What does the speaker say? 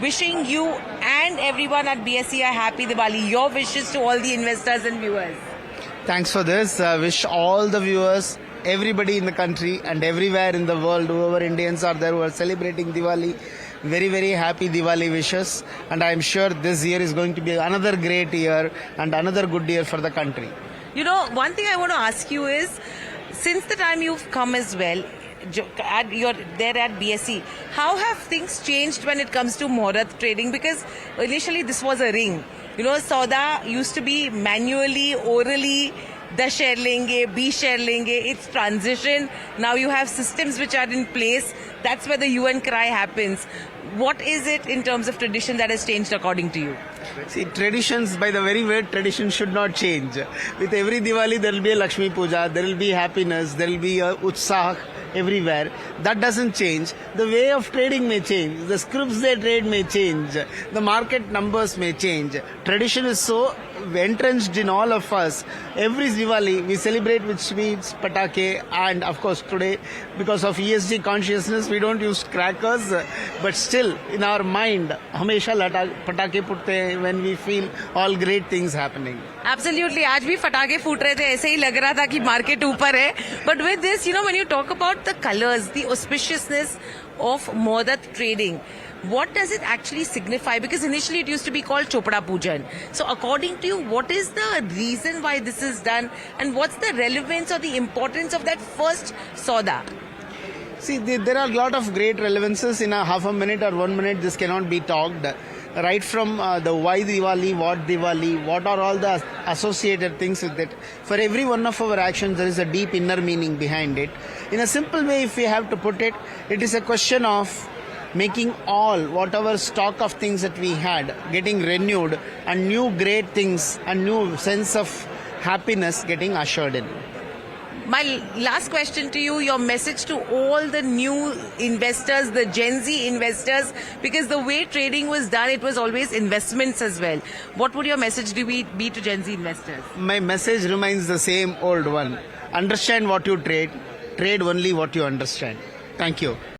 wishing you and everyone at BSE a happy Diwali. Your wishes to all the investors and viewers. Thanks for this. Wish all the viewers, everybody in the country and everywhere in the world, whoever Indians are there who are celebrating Diwali, very, very happy Diwali wishes. And I'm sure this year is going to be another great year and another good year for the country. You know, one thing I want to ask you is, since the time you've come as well, you're there at BSE, how have things changed when it comes to Muhurat trading? Because initially this was a ring. You know, Sauda used to be manually, orally, 10 share lenge, 20 share lenge. It's transition. Now you have systems which are in place. That's where the hue and cry happens. What is it in terms of tradition that has changed according to you? See, traditions, by the very word, tradition should not change. With every Diwali, there will be a Lakshmi Puja, there will be happiness, there will be a Utsah everywhere. That doesn't change. The way of trading may change. The scripts they trade may change. The market numbers may change. Tradition is so entrenched in all of us. Every Diwali, we celebrate with sweets, patake, and of course today, because of ESG consciousness, we don't use crackers. But still, in our mind, hamesha patake putte hain when we feel all great things happening. Absolutely. आज भी फटाके फूट रहे थे, ऐसे ही लग रहा था कि मार्केट ऊपर है. But with this, you know, when you talk about the colors, the auspiciousness of Muhurat trading, what does it actually signify? Because initially it used to be called Chopra Pujan. So according to you, what is the reason why this is done, and what's the relevance or the importance of that first Sauda? See, there are a lot of great relevances. In a half a minute or 1 minute, this cannot be talked. Right from the why Diwali, what are all the associated things with it. For every one of our actions, there is a deep inner meaning behind it. In a simple way, if we have to put it, it is a question of making all whatever stock of things that we had getting renewed, and new great things and new sense of happiness getting ushered in. My last question to you, your message to all the new investors, the Gen Z investors, because the way trading was done, it was always investments as well. What would your message be to Gen Z investors? My message remains the same old one. Understand what you trade only what you understand. Thank you.